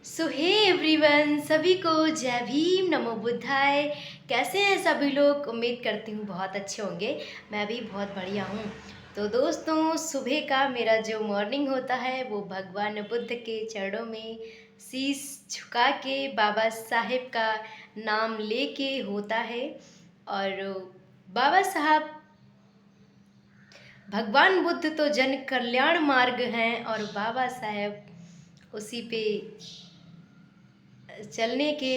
सो hey everyone, सभी को जय भीम, नमो बुद्धाय। कैसे हैं सभी लोग? उम्मीद करती हूँ बहुत अच्छे होंगे। मैं भी बहुत बढ़िया हूँ। तो दोस्तों, सुबह का मेरा जो मॉर्निंग होता है वो भगवान बुद्ध के चरणों में शीश झुका के बाबा साहेब का नाम लेके होता है। और बाबा साहब, भगवान बुद्ध तो जन कल्याण मार्ग हैं और बाबा साहेब उसी पे चलने के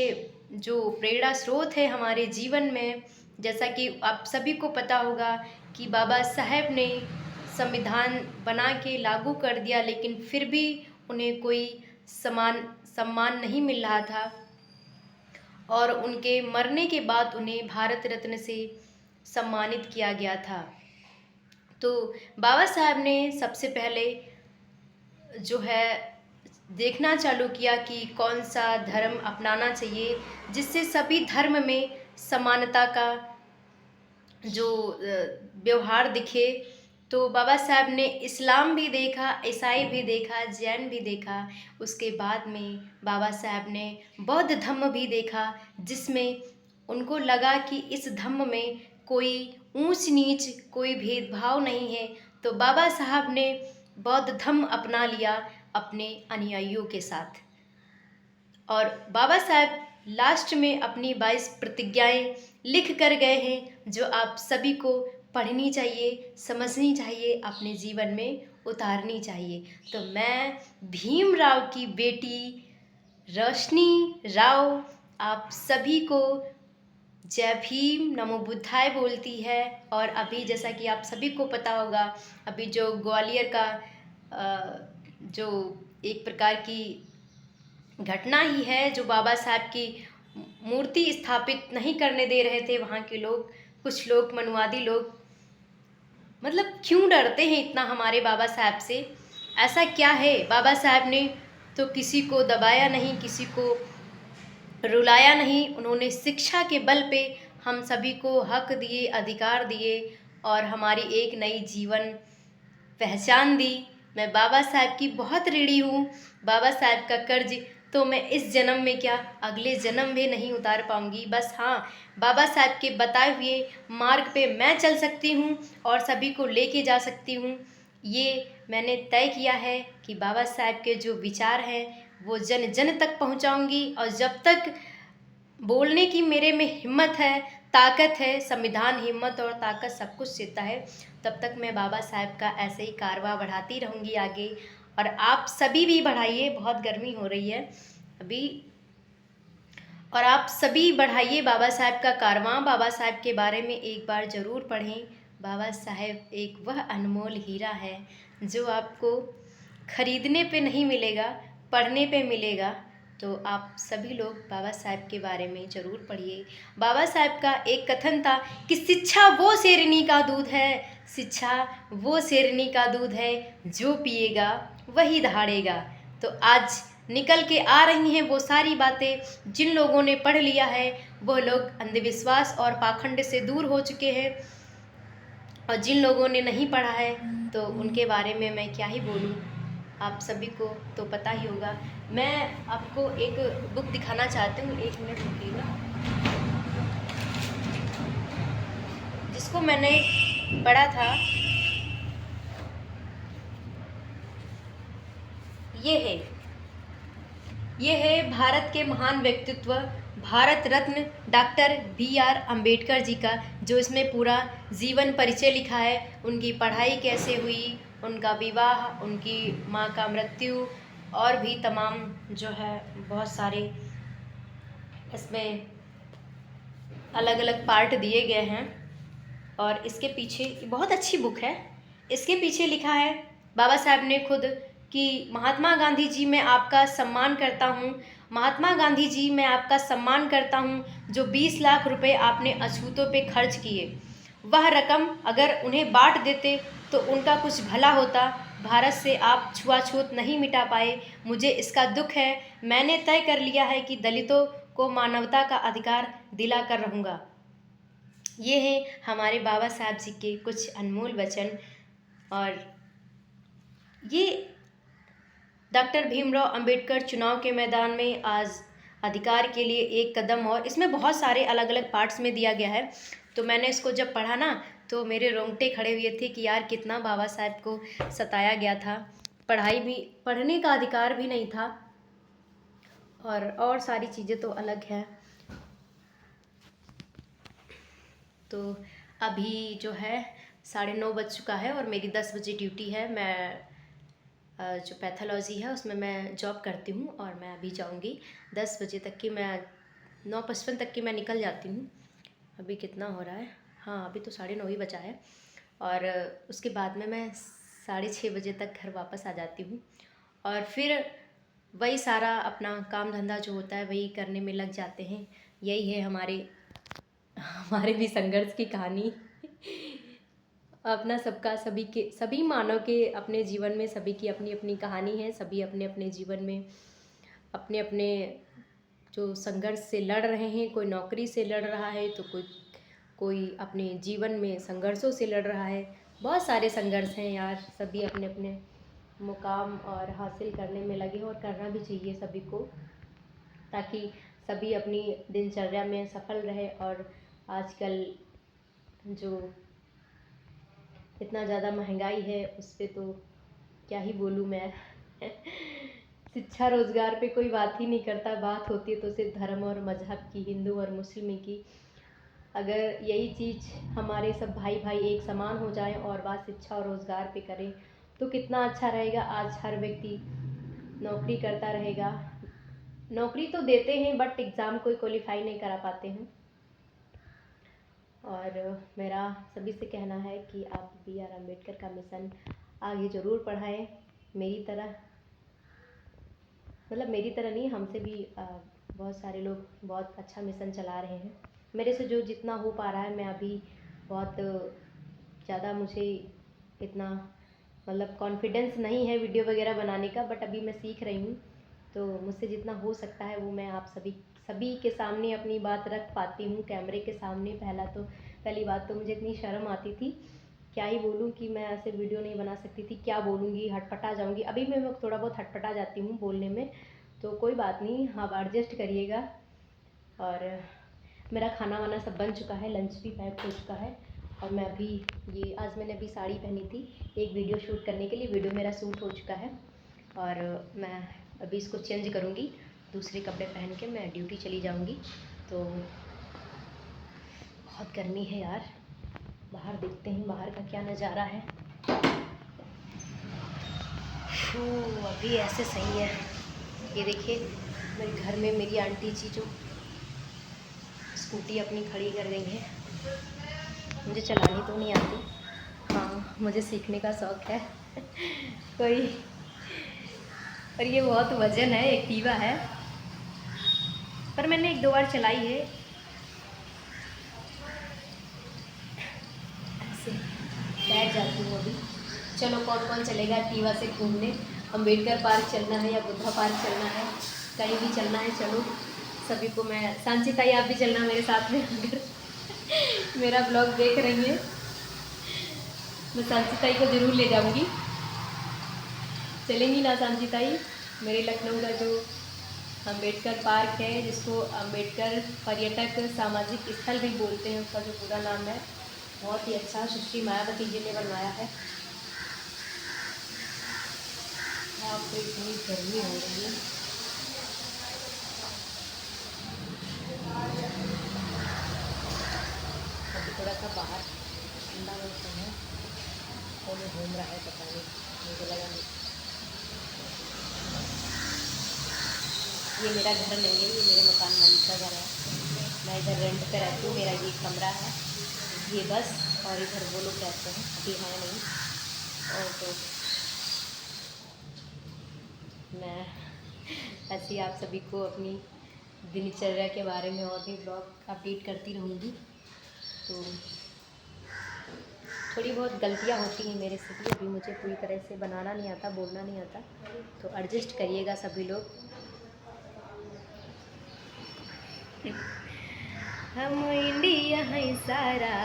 जो प्रेरणा स्रोत है हमारे जीवन में। जैसा कि आप सभी को पता होगा कि बाबा साहेब ने संविधान बना के लागू कर दिया, लेकिन फिर भी उन्हें कोई सम्मान नहीं मिल रहा था। और उनके मरने के बाद उन्हें भारत रत्न से सम्मानित किया गया था। तो बाबा साहब ने सबसे पहले जो है देखना चालू किया कि कौन सा धर्म अपनाना चाहिए जिससे सभी धर्म में समानता का जो व्यवहार दिखे। तो बाबा साहब ने इस्लाम भी देखा, ईसाई भी देखा, जैन भी देखा। उसके बाद में बाबा साहब ने बौद्ध धर्म भी देखा, जिसमें उनको लगा कि इस धर्म में कोई ऊंच नीच, कोई भेदभाव नहीं है। तो बाबा साहब ने बौद्ध धर्म अपना लिया अपने अनुयायियों के साथ। और बाबा साहब लास्ट में अपनी 22 प्रतिज्ञाएं लिख कर गए हैं, जो आप सभी को पढ़नी चाहिए, समझनी चाहिए, अपने जीवन में उतारनी चाहिए। तो मैं भीमराव की बेटी रोशनी राव आप सभी को जय भीम, नमो बुद्धाय बोलती है। और अभी जैसा कि आप सभी को पता होगा, अभी जो ग्वालियर का जो एक प्रकार की घटना ही है, जो बाबा साहब की मूर्ति स्थापित नहीं करने दे रहे थे वहाँ के लोग, कुछ लोग मनुवादी लोग। मतलब क्यों डरते हैं इतना हमारे बाबा साहब से? ऐसा क्या है? बाबा साहब ने तो किसी को दबाया नहीं, किसी को रुलाया नहीं। उन्होंने शिक्षा के बल पे हम सभी को हक दिए, अधिकार दिए और हमारी एक नई जीवन पहचान दी। मैं बाबा साहब की बहुत ऋणी हूँ। बाबा साहब का कर्ज तो मैं इस जन्म में क्या, अगले जन्म में नहीं उतार पाऊँगी। बस हाँ, बाबा साहब के बताए हुए मार्ग पे मैं चल सकती हूँ और सभी को लेके जा सकती हूँ। ये मैंने तय किया है कि बाबा साहब के जो विचार हैं वो जन जन तक पहुँचाऊँगी। और जब तक बोलने की मेरे में हिम्मत है, ताकत है, संविधान हिम्मत और ताकत सब कुछ देता है, तब तक मैं बाबा साहब का ऐसे ही कारवां बढ़ाती रहूँगी आगे। और आप सभी भी बढ़ाइए, बहुत गर्मी हो रही है अभी, और आप सभी बढ़ाइए बाबा साहब का कारवां। बाबा साहब के बारे में एक बार ज़रूर पढ़ें। बाबा साहब एक वह अनमोल हीरा है जो आपको खरीदने पे नहीं मिलेगा, पढ़ने पे मिलेगा। तो आप सभी लोग बाबा साहब के बारे में ज़रूर पढ़िए। बाबा साहब का एक कथन था कि शिक्षा वो शेरनी का दूध है, शिक्षा वो शेरनी का दूध है, जो पिएगा वही दहाड़ेगा। तो आज निकल के आ रही हैं वो सारी बातें। जिन लोगों ने पढ़ लिया है वो लोग अंधविश्वास और पाखंड से दूर हो चुके हैं, और जिन लोगों ने नहीं पढ़ा है तो उनके बारे में मैं क्या ही बोलूँ। आप सभी को तो पता ही होगा। मैं आपको एक बुक दिखाना चाहती हूँ, एक मिनट रुकिएगा, जिसको मैंने पढ़ा था। ये है भारत के महान व्यक्तित्व, भारत रत्न डॉक्टर बी.आर. अम्बेडकर जी का, जो इसमें पूरा जीवन परिचय लिखा है। उनकी पढ़ाई कैसे हुई, उनका विवाह, उनकी माँ का मृत्यु, और भी तमाम जो है बहुत सारे इसमें अलग अलग पार्ट दिए गए हैं। और इसके पीछे बहुत अच्छी बुक है। इसके पीछे लिखा है बाबा साहब ने खुद कि महात्मा गांधी जी, मैं आपका सम्मान करता हूँ। महात्मा गांधी जी, मैं आपका सम्मान करता हूँ, जो 20 लाख रुपए आपने अछूतों पे खर्च किए। वह रकम अगर उन्हें बांट देते तो उनका कुछ भला होता। भारत से आप छुआछूत नहीं मिटा पाए, मुझे इसका दुख है। मैंने तय कर लिया है कि दलितों को मानवता का अधिकार दिला कर रहूँगा। ये हैं हमारे बाबा साहब जी के कुछ अनमोल वचन। और ये डॉक्टर भीमराव अंबेडकर चुनाव के मैदान में आज अधिकार के लिए एक कदम। और इसमें बहुत सारे अलग अलग पार्ट्स में दिया गया है। तो मैंने इसको जब पढ़ा ना तो मेरे रोंगटे खड़े हुए थे कि यार कितना बाबा साहब को सताया गया था, पढ़ाई भी, पढ़ने का अधिकार भी नहीं था, और सारी चीज़ें तो अलग हैं। तो अभी जो है 9:30 बज चुका है और मेरी 10 बजे ड्यूटी है। मैं जो पैथोलॉजी है उसमें मैं जॉब करती हूँ और मैं अभी जाऊँगी 10 बजे तक की, मैं 9:55 तक की मैं निकल जाती हूँ। अभी कितना हो रहा है, हाँ अभी तो 9:30 ही बजा है। और उसके बाद में मैं 6:30 बजे तक घर वापस आ जाती हूँ और फिर वही सारा अपना काम धंधा जो होता है वही करने में लग जाते हैं। यही है हमारे भी संघर्ष की कहानी। अपना सबका, सभी मानव के अपने जीवन में सभी की अपनी अपनी कहानी है। सभी अपने अपने जीवन में अपने अपने जो संघर्ष से लड़ रहे हैं। कोई नौकरी से लड़ रहा है तो कोई अपने जीवन में संघर्षों से लड़ रहा है। बहुत सारे संघर्ष हैं यार, सभी अपने अपने मुकाम और हासिल करने में लगे, और करना भी चाहिए सभी को, ताकि सभी अपनी दिनचर्या में सफल रहे। और आजकल जो इतना ज़्यादा महंगाई है उस पर तो क्या ही बोलूँ मैं। शिक्षा रोज़गार पे कोई बात ही नहीं करता, बात होती है तो सिर्फ धर्म और मजहब की, हिंदू और मुस्लिम की। अगर यही चीज़ हमारे सब भाई भाई एक समान हो जाए और बात शिक्षा और रोज़गार पे करें तो कितना अच्छा रहेगा। आज हर व्यक्ति नौकरी करता रहेगा, नौकरी तो देते हैं बट एग्ज़ाम कोई क्वालिफाई नहीं करा पाते हैं। और मेरा सभी से कहना है कि आप BR अम्बेडकर का मिशन आगे ज़रूर बढ़ाएं। मेरी तरह, मतलब मेरी तरह नहीं, हमसे भी बहुत सारे लोग बहुत अच्छा मिशन चला रहे हैं। मेरे से जो जितना हो पा रहा है, मैं अभी बहुत ज़्यादा, मुझे इतना मतलब कॉन्फिडेंस नहीं है वीडियो वगैरह बनाने का, बट अभी मैं सीख रही हूँ। तो मुझसे जितना हो सकता है वो मैं आप सभी के सामने अपनी बात रख पाती हूँ, कैमरे के सामने। पहली बात तो मुझे इतनी शर्म आती थी, क्या ही बोलूँ, कि मैं ऐसे वीडियो नहीं बना सकती थी। क्या बोलूँगी, हटपटा जाऊँगी। अभी मैं थोड़ा बहुत हटपटा जाती हूँ बोलने में, तो कोई बात नहीं, आप एडजस्ट करिएगा। और मेरा खाना वाना सब बन चुका है, लंच भी पैक हो चुका है। और मैं अभी आज मैंने अभी साड़ी पहनी थी एक वीडियो शूट करने के लिए। वीडियो मेरा शूट हो चुका है और मैं अभी इसको चेंज करूँगी, दूसरे कपड़े पहन के मैं ड्यूटी चली जाऊँगी। तो बहुत गर्मी है यार, बाहर देखते हैं बाहर का क्या नज़ारा है। अभी ऐसे सही है। ये देखिए मेरे घर में मेरी आंटी जी जो स्कूटी अपनी खड़ी कर गई है। मुझे चलानी तो नहीं आती, हाँ मुझे सीखने का शौक़ है। कोई, और ये बहुत वजन है, एक्टिवा है, पर मैंने 1-2 बार चलाई है। ऐसे बैठ जाती हूँ अभी। चलो कौन कौन चलेगा एक्टिवा से घूमने? अम्बेडकर पार्क चलना है या बुद्धा पार्क चलना है, कहीं भी चलना है, चलो सभी को। मैं सांची ताई, आप भी चलना मेरे साथ में, अगर मेरा ब्लॉग देख रही हैं। मैं सांची ताई को ज़रूर ले जाऊंगी। चलेंगी ना सांची ताई? मेरे लखनऊ का जो अम्बेडकर पार्क है, जिसको अम्बेडकर पर्यटक सामाजिक स्थल भी बोलते हैं, उसका जो पूरा नाम है, बहुत ही अच्छा सुश्री मायावती जी ने बनवाया है। आपको इतनी गर्मी हो रही है। अभी थोड़ा सा बाहर ठंडा मौसम है, तो मैं घूम रहा है, पता नहीं, मुझे लगा नहीं। ये मेरा घर नहीं है, ये मेरे मकान मालिक का घर है। मैं इधर रेंट पे रहती हूँ, मेरा ये कमरा है, ये बस, और इधर वो लोग रहते हैं, अभी है नहीं। और तो मैं ऐसे ही आप सभी को अपनी दिनचर्या के बारे में और भी ब्लॉग अपडेट करती रहूँगी। तो थोड़ी बहुत गलतियाँ होती हैं मेरे से भी, अभी मुझे पूरी तरह से बनाना नहीं आता, बोलना नहीं आता, तो एडजस्ट करिएगा सभी लोग। हम इंडिया है सारा,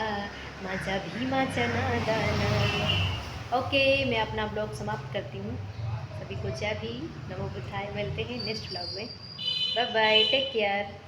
माझा भीमाचा नादान। ओके, मैं अपना ब्लॉग समाप्त करती हूँ। सभी को जय भी नमो बुद्धाय। मिलते हैं नेक्स्ट व्लॉग में। Bye bye, take care.